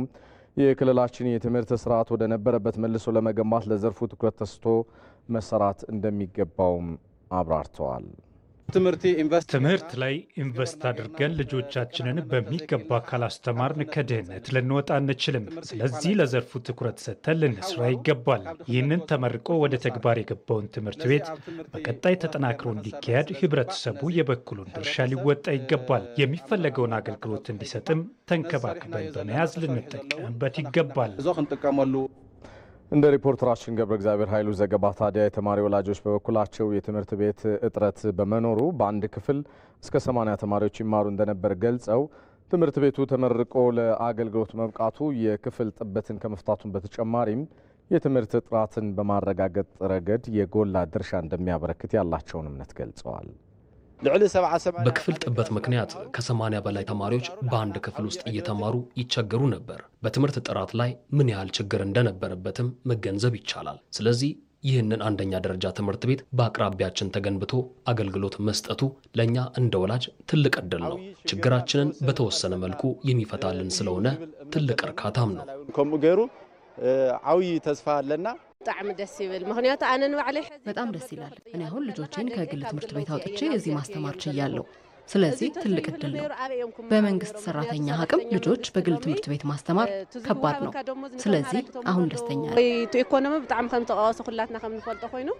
S3: የክልላችን የትምህርት ስርዓት ወደ ነበረበት መልሶ ለመገንባት ለዘርፉ ትኩረት ተሰጥቶ መሰራት እንደሚገባውም አብራርተዋል።
S12: ትምህርት ላይ ኢንቨስት አድርገን ልጆቻችንን በሚገባ ካላስተማርን ከድህነት ልንወጣ አንችልም። ስለዚህ ለዘርፉ ትኩረት ሰጥተን ልንስራ ይገባል። ይህንን ተመርቆ ወደ ተግባር የገባውን ትምህርት ቤት በቀጣይ ተጠናክሮ እንዲካሄድ ህብረተሰቡ የበኩሉን ድርሻ ሊወጣ ይገባል። የሚፈለገውን አገልግሎት እንዲሰጥም ተንከባክበን በመያዝ ልንጠቀምበት ይገባል።
S3: እንደ ሪፖርተራችን ገብረ እግዚአብሔር ኃይሉ ዘገባ ታዲያ የተማሪ ወላጆች በበኩላቸው የትምህርት ቤት እጥረት በመኖሩ በአንድ ክፍል እስከ 80 ተማሪዎች ይማሩ እንደነበር ገልጸው ትምህርት ቤቱ ተመርቆ ለአገልግሎት መብቃቱ የክፍል ጥበትን ከመፍታቱን በተጨማሪም የትምህርት ጥራትን በማረጋገጥ ረገድ የጎላ ድርሻ እንደሚያበረክት ያላቸውን እምነት ገልጸዋል።
S17: በክፍል ጥበት ምክንያት ከ80 በላይ ተማሪዎች በአንድ ክፍል ውስጥ እየተማሩ ይቸገሩ ነበር። በትምህርት ጥራት ላይ ምን ያህል ችግር እንደነበረበትም መገንዘብ ይቻላል። ስለዚህ ይህንን አንደኛ ደረጃ ትምህርት ቤት በአቅራቢያችን ተገንብቶ አገልግሎት መስጠቱ ለእኛ እንደ ወላጅ ትልቅ ዕድል ነው። ችግራችንን በተወሰነ መልኩ የሚፈታልን ስለሆነ ትልቅ እርካታም ነው።
S18: ዓብይ ተስፋ አለና
S8: በጣም ደስ ይብል። ምክንያቱ አነ ንባዕለይ
S19: በጣም ደስ ይላል። እኔ አሁን ልጆቼን ከግል ትምህርት ቤት አውጥቼ እዚህ ማስተማር ችያለሁ። ስለዚህ ትልቅ ዕድል ነው። በመንግስት ሰራተኛ አቅም ልጆች በግል ትምህርት ቤት ማስተማር ከባድ ነው። ስለዚህ አሁን ደስተኛ ነኝ።
S8: ኢኮኖሚ በጣም ከም ተቃዋሶ ሁላትና ከም ንፈልጦ ኮይኑ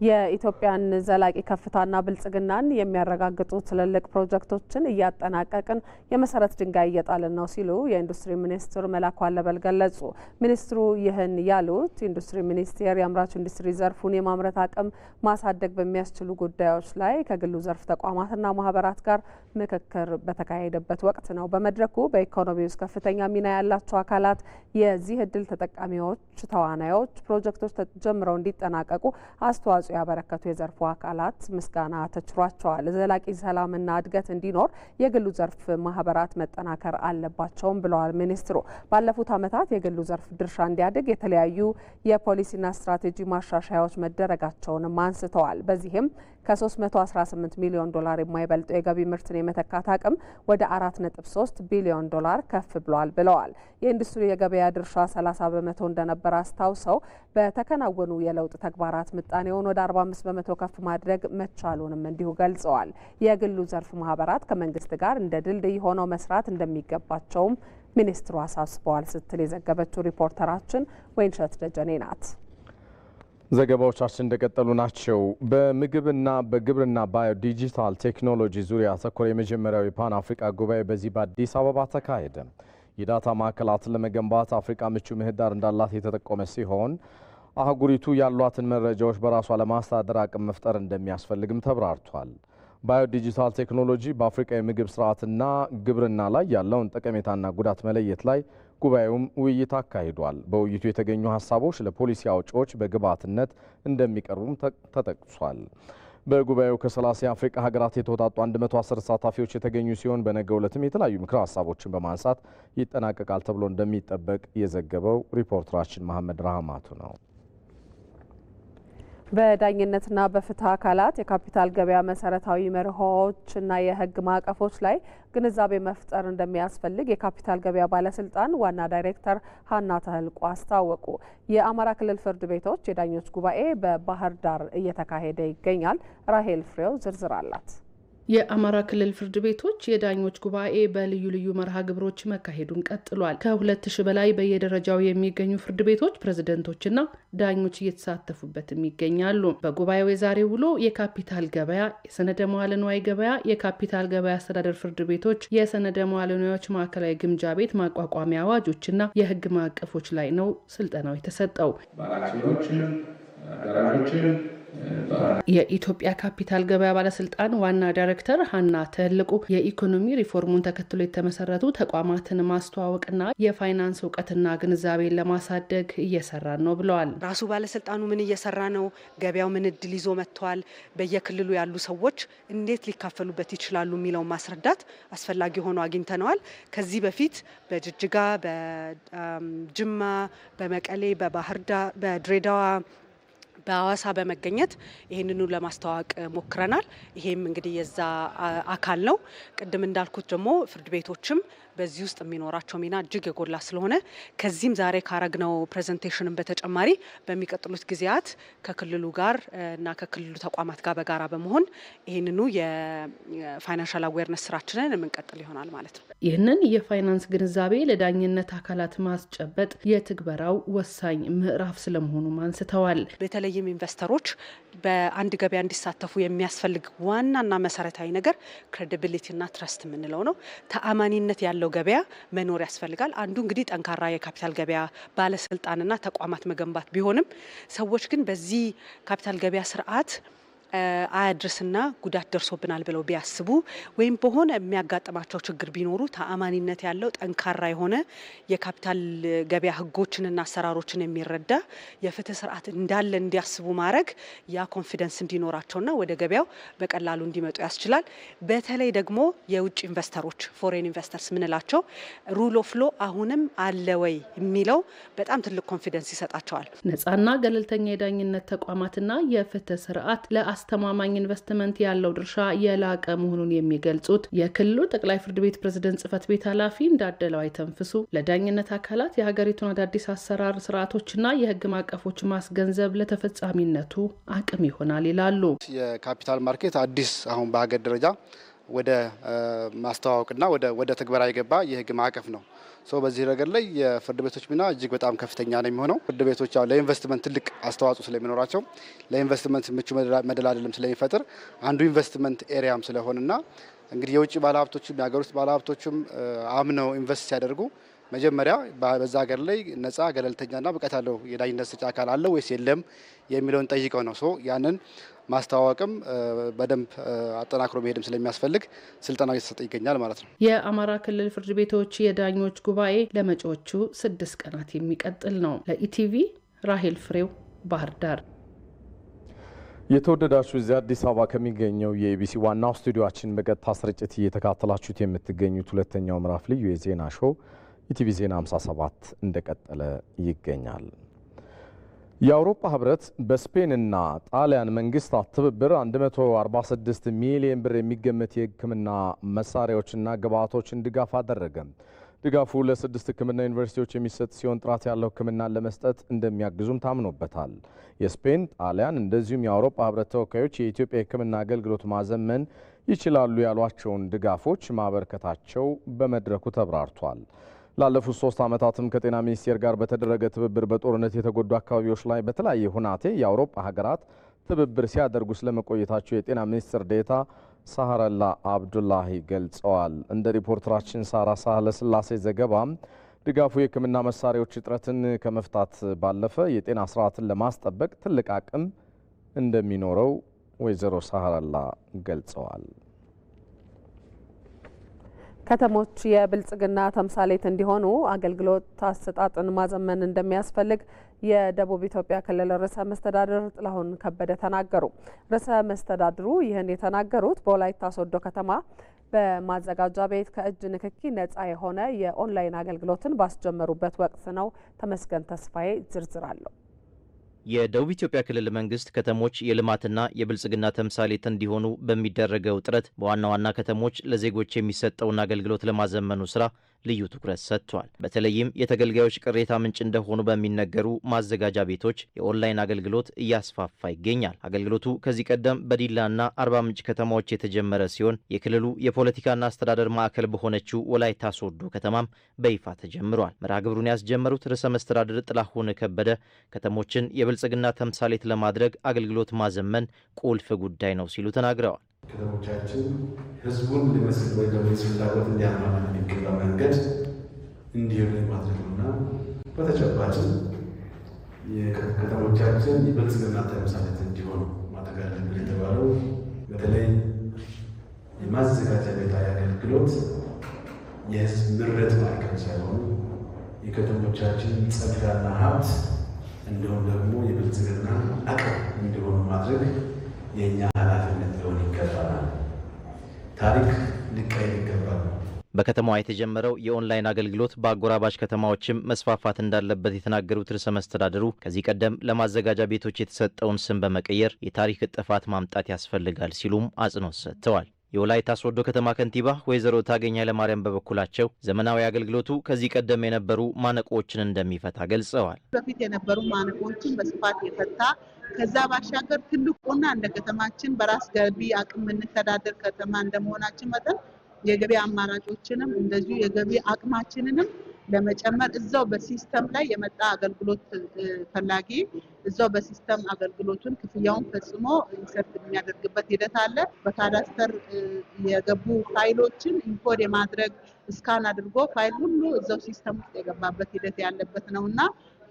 S2: የኢትዮጵያን ዘላቂ ከፍታና ብልጽግናን የሚያረጋግጡ ትልልቅ ፕሮጀክቶችን እያጠናቀቅን የመሰረት ድንጋይ እየጣልን ነው ሲሉ የኢንዱስትሪ ሚኒስትር መላኩ አለበል ገለጹ። ሚኒስትሩ ይህን ያሉት ኢንዱስትሪ ሚኒስቴር የአምራች ኢንዱስትሪ ዘርፉን የማምረት አቅም ማሳደግ በሚያስችሉ ጉዳዮች ላይ ከግሉ ዘርፍ ተቋማትና ማህበራት ጋር ምክክር በተካሄደበት ወቅት ነው። በመድረኩ በኢኮኖሚ ውስጥ ከፍተኛ ሚና ያላቸው አካላት፣ የዚህ እድል ተጠቃሚዎች፣ ተዋናዮች ፕሮጀክቶች ተጀምረው እንዲጠናቀቁ አስተዋጽኦ ያበረከቱ የዘርፉ አካላት ምስጋና ተችሯቸዋል። ዘላቂ ሰላምና እድገት እንዲኖር የግሉ ዘርፍ ማህበራት መጠናከር አለባቸውም ብለዋል ሚኒስትሩ። ባለፉት ዓመታት የግሉ ዘርፍ ድርሻ እንዲያድግ የተለያዩ የፖሊሲና ስትራቴጂ ማሻሻያዎች መደረጋቸውንም አንስተዋል። በዚህም ከ318 ሚሊዮን ዶላር የማይበልጡ የገቢ ምርትን የመተካት አቅም ወደ 4.3 ቢሊዮን ዶላር ከፍ ብሏል ብለዋል። የኢንዱስትሪ የገበያ ድርሻ 30 በመቶ እንደነበር አስታውሰው በተከናወኑ የለውጥ ተግባራት ምጣኔውን ወደ 45 በመቶ ከፍ ማድረግ መቻሉንም እንዲሁ ገልጸዋል። የግሉ ዘርፍ ማህበራት ከመንግስት ጋር እንደ ድልድይ ሆነው መስራት እንደሚገባቸውም ሚኒስትሩ አሳስበዋል ስትል የዘገበችው ሪፖርተራችን ወይንሸት ደጀኔ ናት።
S3: ዘገባዎቻችን እንደቀጠሉ ናቸው። በምግብና በግብርና ባዮ ዲጂታል ቴክኖሎጂ ዙሪያ ያተኮረ የመጀመሪያው የፓን አፍሪካ ጉባኤ በዚህ በአዲስ አበባ ተካሄደ። የዳታ ማዕከላትን ለመገንባት አፍሪካ ምቹ ምህዳር እንዳላት የተጠቆመ ሲሆን አህጉሪቱ ያሏትን መረጃዎች በራሷ ለማስተዳደር አቅም መፍጠር እንደሚያስፈልግም ተብራርቷል። ባዮ ዲጂታል ቴክኖሎጂ በአፍሪካ የምግብ ስርዓትና ግብርና ላይ ያለውን ጠቀሜታና ጉዳት መለየት ላይ ጉባኤውም ውይይት አካሂዷል። በውይይቱ የተገኙ ሀሳቦች ለፖሊሲ አውጪዎች በግብዓትነት እንደሚቀርቡም ተጠቅሷል። በጉባኤው ከ30 የአፍሪካ ሀገራት የተውጣጡ 110 ተሳታፊዎች የተገኙ ሲሆን በነገው ዕለትም የተለያዩ ምክረ ሀሳቦችን በማንሳት ይጠናቀቃል ተብሎ እንደሚጠበቅ የዘገበው ሪፖርተራችን መሐመድ ራህማቱ ነው።
S2: በዳኝነትና በፍትህ አካላት የካፒታል ገበያ መሰረታዊ መርሆዎችና የህግ ማዕቀፎች ላይ ግንዛቤ መፍጠር እንደሚያስፈልግ የካፒታል ገበያ ባለስልጣን ዋና ዳይሬክተር ሀና ተህልቆ አስታወቁ። የአማራ ክልል ፍርድ ቤቶች የዳኞች ጉባኤ በባህር ዳር እየተካሄደ ይገኛል። ራሄል ፍሬው ዝርዝር አላት።
S16: የአማራ ክልል ፍርድ ቤቶች የዳኞች ጉባኤ በልዩ ልዩ መርሃ ግብሮች መካሄዱን ቀጥሏል። ከ2000 በላይ በየደረጃው የሚገኙ ፍርድ ቤቶች ፕሬዝደንቶችና ዳኞች እየተሳተፉበትም ይገኛሉ። በጉባኤው የዛሬ ውሎ የካፒታል ገበያ፣ የሰነደ መዋዕለ ንዋይ ገበያ፣ የካፒታል ገበያ አስተዳደር ፍርድ ቤቶች፣ የሰነደ መዋዕለ ንዋዮች ማዕከላዊ ግምጃ ቤት ማቋቋሚያ አዋጆችና የህግ ማዕቀፎች ላይ ነው ስልጠናው የተሰጠው። የኢትዮጵያ ካፒታል ገበያ ባለስልጣን ዋና ዳይሬክተር ሀና ተህልቁ የኢኮኖሚ ሪፎርሙን ተከትሎ የተመሰረቱ ተቋማትን ማስተዋወቅና የፋይናንስ እውቀትና ግንዛቤን ለማሳደግ እየሰራን ነው ብለዋል።
S20: ራሱ ባለስልጣኑ ምን እየሰራ ነው፣ ገበያው ምን እድል ይዞ መጥቷል፣ በየክልሉ ያሉ ሰዎች እንዴት ሊካፈሉበት ይችላሉ የሚለውን ማስረዳት አስፈላጊ ሆኖ አግኝተነዋል። ከዚህ በፊት በጅጅጋ፣ በጅማ፣ በመቀሌ፣ በባህር ዳር፣ በድሬዳዋ፣ በአዋሳ በመገኘት ይህንኑ ለማስተዋወቅ ሞክረናል። ይሄም እንግዲህ የዛ አካል ነው። ቅድም እንዳልኩት ደግሞ ፍርድ ቤቶችም በዚህ ውስጥ የሚኖራቸው ሚና እጅግ የጎላ ስለሆነ ከዚህም ዛሬ ካረግነው ፕሬዘንቴሽንን በተጨማሪ በሚቀጥሉት ጊዜያት ከክልሉ ጋር እና ከክልሉ ተቋማት ጋር በጋራ በመሆን ይህንኑ የፋይናንሻል አዌርነስ ስራችንን የምንቀጥል ይሆናል ማለት ነው።
S16: ይህንን የፋይናንስ ግንዛቤ ለዳኝነት አካላት ማስጨበጥ የትግበራው ወሳኝ ምዕራፍ ስለመሆኑም አንስተዋል።
S20: በተለይም ኢንቨስተሮች በአንድ ገበያ እንዲሳተፉ የሚያስፈልግ ዋናና መሰረታዊ ነገር ክሬዲቢሊቲና ትረስት የምንለው ነው። ተአማኒነት ያለው ገበያ መኖር ያስፈልጋል። አንዱ እንግዲህ ጠንካራ የካፒታል ገበያ ባለስልጣንና ተቋማት መገንባት ቢሆንም ሰዎች ግን በዚህ ካፒታል ገበያ ስርዓት አያድርስና ጉዳት ደርሶብናል ብለው ቢያስቡ ወይም በሆነ የሚያጋጥማቸው ችግር ቢኖሩ ተአማኒነት ያለው ጠንካራ የሆነ የካፒታል ገበያ ህጎችንና አሰራሮችን የሚረዳ የፍትህ ስርዓት እንዳለ እንዲያስቡ ማድረግ ያ ኮንፊደንስ እንዲኖራቸውና ወደ ገበያው በቀላሉ እንዲመጡ ያስችላል። በተለይ ደግሞ የውጭ ኢንቨስተሮች ፎሬን ኢንቨስተርስ ምንላቸው ሩል ኦፍ ሎ አሁንም አለ ወይ የሚለው በጣም ትልቅ ኮንፊደንስ ይሰጣቸዋል።
S16: ነፃና ገለልተኛ የዳኝነት ተቋማትና የፍትህ ስርዓት አስተማማኝ ኢንቨስትመንት ያለው ድርሻ የላቀ መሆኑን የሚገልጹት የክልሉ ጠቅላይ ፍርድ ቤት ፕሬዝደንት ጽህፈት ቤት ኃላፊ እንዳደለው አይተንፍሱ ለዳኝነት አካላት የሀገሪቱን አዳዲስ አሰራር ስርዓቶችና የህግ ማዕቀፎች ማስገንዘብ ለተፈጻሚነቱ አቅም ይሆናል ይላሉ።
S21: የካፒታል ማርኬት አዲስ አሁን በሀገር ደረጃ ወደ ማስተዋወቅና ወደ ተግባራ የገባ የህግ ማዕቀፍ ነው። በዚህ ረገድ ላይ የፍርድ ቤቶች ሚና እጅግ በጣም ከፍተኛ ነው የሚሆነው። ፍርድ ቤቶች ለኢንቨስትመንት ትልቅ አስተዋጽኦ ስለሚኖራቸው ለኢንቨስትመንት ምቹ መደላደልም ስለሚፈጥር አንዱ ኢንቨስትመንት ኤሪያም ስለሆነና እንግዲህ የውጭ ባለሀብቶችም የሀገር ውስጥ ባለሀብቶችም አምነው ኢንቨስት ሲያደርጉ መጀመሪያ በዛ ሀገር ላይ ነፃ ገለልተኛና ብቃት ያለው የዳኝነት ሰጪ አካል አለ ወይስ የለም የሚለውን ጠይቀው ነው። ያንን ማስተዋወቅም በደንብ አጠናክሮ መሄድም ስለሚያስፈልግ ስልጠና እየተሰጠ ይገኛል ማለት ነው።
S16: የአማራ ክልል ፍርድ ቤቶች የዳኞች ጉባኤ ለመጪዎቹ 6 ቀናት የሚቀጥል ነው። ለኢቲቪ ራሄል ፍሬው ባህር ዳር።
S3: የተወደዳችሁ እዚህ አዲስ አበባ ከሚገኘው የኢቢሲ ዋናው ስቱዲዮአችን በቀጥታ ስርጭት እየተካተላችሁት የምትገኙት ሁለተኛው ምዕራፍ ልዩ የዜና ሾው ኢቲቪ ዜና 57 እንደቀጠለ ይገኛል። የአውሮፓ ህብረት በስፔንና ጣሊያን መንግስታት ትብብር 146 ሚሊዮን ብር የሚገመት የሕክምና መሳሪያዎችና ግብዓቶችን ድጋፍ አደረገ። ድጋፉ ለ6 ሕክምና ዩኒቨርሲቲዎች የሚሰጥ ሲሆን ጥራት ያለው ሕክምናን ለመስጠት እንደሚያግዙም ታምኖበታል። የስፔን፣ ጣሊያን እንደዚሁም የአውሮፓ ህብረት ተወካዮች የኢትዮጵያ የሕክምና አገልግሎት ማዘመን ይችላሉ ያሏቸውን ድጋፎች ማበርከታቸው በመድረኩ ተብራርቷል። ላለፉት 3 ዓመታትም ከጤና ሚኒስቴር ጋር በተደረገ ትብብር በጦርነት የተጎዱ አካባቢዎች ላይ በተለያየ ሁናቴ የአውሮፓ ሀገራት ትብብር ሲያደርጉ ስለመቆየታቸው የጤና ሚኒስትር ዴኤታ ሳህረላ አብዱላሂ ገልጸዋል። እንደ ሪፖርተራችን ሳራ ሳህለ ስላሴ ዘገባም ድጋፉ የሕክምና መሳሪያዎች እጥረትን ከመፍታት ባለፈ የጤና ስርዓትን ለማስጠበቅ ትልቅ አቅም እንደሚኖረው ወይዘሮ ሳህረላ ገልጸዋል።
S2: ከተሞች የብልጽግና ተምሳሌት እንዲሆኑ አገልግሎት አሰጣጥን ማዘመን እንደሚያስፈልግ የደቡብ ኢትዮጵያ ክልል ርዕሰ መስተዳድር ጥላሁን ከበደ ተናገሩ። ርዕሰ መስተዳድሩ ይህን የተናገሩት በወላይታ ሶዶ ከተማ በማዘጋጃ ቤት ከእጅ ንክኪ ነጻ የሆነ የኦንላይን አገልግሎትን ባስጀመሩበት ወቅት ነው። ተመስገን ተስፋዬ ዝርዝር አለው።
S5: የደቡብ ኢትዮጵያ ክልል መንግስት ከተሞች የልማትና የብልጽግና ተምሳሌት እንዲሆኑ በሚደረገው ጥረት በዋና ዋና ከተሞች ለዜጎች የሚሰጠውን አገልግሎት ለማዘመኑ ስራ ልዩ ትኩረት ሰጥቷል። በተለይም የተገልጋዮች ቅሬታ ምንጭ እንደሆኑ በሚነገሩ ማዘጋጃ ቤቶች የኦንላይን አገልግሎት እያስፋፋ ይገኛል። አገልግሎቱ ከዚህ ቀደም በዲላና አርባ ምንጭ ከተማዎች የተጀመረ ሲሆን የክልሉ የፖለቲካና አስተዳደር ማዕከል በሆነችው ወላይታ ሶዶ ከተማም በይፋ ተጀምሯል። መርሃ ግብሩን ያስጀመሩት ርዕሰ መስተዳድር ጥላሁን ከበደ ከተሞችን የብልጽግና ተምሳሌት ለማድረግ አገልግሎት ማዘመን ቁልፍ ጉዳይ ነው ሲሉ ተናግረዋል።
S22: ከተሞቻችን ህዝቡን ሊመስል ወይ ደግሞ ፍላጎት እንዲያሟላ የሚገባ መንገድ እንዲሆኑ የማድረግና በተጨባጭ ከተሞቻችን የብልጽግና ተምሳሌት እንዲሆኑ ማድረግ አለብን የተባለው በተለይ የማዘጋጃ ቤት አገልግሎት የህዝብ ምሬት ማዕከል ሳይሆኑ የከተሞቻችን ጸጋና ሀብት እንዲሁም ደግሞ የብልጽግና አቅም እንዲሆኑ ማድረግ የኛ ኃላፊነት ሊሆን ይገባናል። ታሪክ ሊቀየር ይገባል።
S5: በከተማዋ የተጀመረው የኦንላይን አገልግሎት በአጎራባች ከተማዎችም መስፋፋት እንዳለበት የተናገሩት ርዕሰ መስተዳድሩ ከዚህ ቀደም ለማዘጋጃ ቤቶች የተሰጠውን ስም በመቀየር የታሪክ እጥፋት ማምጣት ያስፈልጋል ሲሉም አጽንኦት ሰጥተዋል። የወላይታ ሶዶ ከተማ ከንቲባ ወይዘሮ ታገኝ ኃይለማርያም በበኩላቸው ዘመናዊ አገልግሎቱ ከዚህ ቀደም የነበሩ ማነቆዎችን እንደሚፈታ ገልጸዋል።
S23: በፊት የነበሩ ማነቆዎችን በስፋት የፈታ ከዛ ባሻገር ትልቁና እንደ ከተማችን በራስ ገቢ አቅም የምንተዳደር ከተማ እንደመሆናችን መጠን የገቢ አማራጮችንም እንደዚሁ የገቢ አቅማችንንም ለመጨመር እዛው በሲስተም ላይ የመጣ አገልግሎት ፈላጊ እዛው በሲስተም አገልግሎቱን ክፍያውን ፈጽሞ ኢንሰርት የሚያደርግበት ሂደት አለ። በካዳስተር የገቡ ፋይሎችን ኢንኮድ የማድረግ ስካን አድርጎ ፋይል ሁሉ እዛው ሲስተም ውስጥ የገባበት ሂደት ያለበት ነውና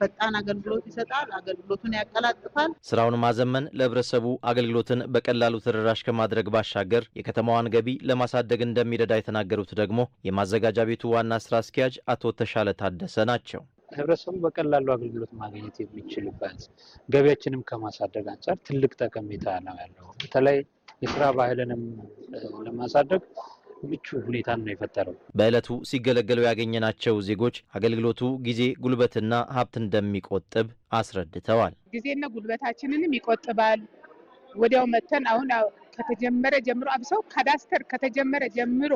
S23: ፈጣን አገልግሎት ይሰጣል። አገልግሎቱን ያቀላጥፋል።
S5: ስራውን ማዘመን ለህብረተሰቡ አገልግሎትን በቀላሉ ተደራሽ ከማድረግ ባሻገር የከተማዋን ገቢ ለማሳደግ እንደሚረዳ የተናገሩት ደግሞ የማዘጋጃ ቤቱ ዋና ስራ አስኪያጅ አቶ ተሻለ ታደሰ ናቸው።
S24: ህብረተሰቡ በቀላሉ አገልግሎት ማግኘት የሚችልበት ገቢያችንም ከማሳደግ አንጻር ትልቅ ጠቀሜታ ነው ያለው። በተለይ የስራ ባህልንም ለማሳደግ ምቹ ሁኔታን ነው የፈጠረው።
S5: በዕለቱ ሲገለገሉ ያገኘናቸው ዜጎች አገልግሎቱ ጊዜ፣ ጉልበትና ሀብት እንደሚቆጥብ አስረድተዋል።
S25: ጊዜና ጉልበታችንንም ይቆጥባል። ወዲያው መተን አሁን ከተጀመረ ጀምሮ አብሰው ካዳስተር ከተጀመረ ጀምሮ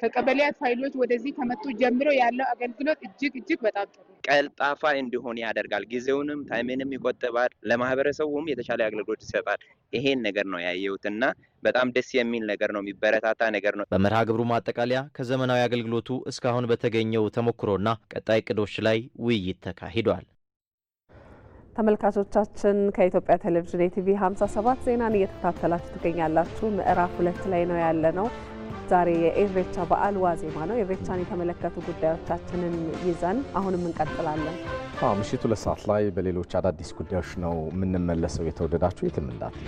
S25: ከቀበሌያት ፋይሎች ወደዚህ ከመጡ ጀምሮ ያለው አገልግሎት እጅግ በጣም ጥሩ
S26: ቀልጣፋ እንዲሆን ያደርጋል። ጊዜውንም ታይምንም ይቆጥባል። ለማህበረሰቡም የተሻለ አገልግሎት ይሰጣል። ይሄን ነገር ነው ያየሁትና በጣም ደስ የሚል ነገር ነው፣ የሚበረታታ ነገር ነው።
S5: በመርሃ ግብሩ ማጠቃለያ ከዘመናዊ አገልግሎቱ እስካሁን በተገኘው ተሞክሮና ቀጣይ እቅዶች ላይ ውይይት ተካሂዷል።
S2: ተመልካቾቻችን ከኢትዮጵያ ቴሌቪዥን የቲቪ 57 ዜናን እየተከታተላችሁ ትገኛላችሁ። ምዕራፍ 2 ላይ ነው ያለነው። ዛሬ የኢሬቻ በዓል ዋዜማ ነው። ኢሬቻን የተመለከቱ ጉዳዮቻችንን ይዘን አሁንም እንቀጥላለን።
S3: ምሽቱ 2 ሰዓት ላይ በሌሎች አዳዲስ ጉዳዮች ነው የምንመለሰው። የተወደዳችሁ የትም እንዳትሉ።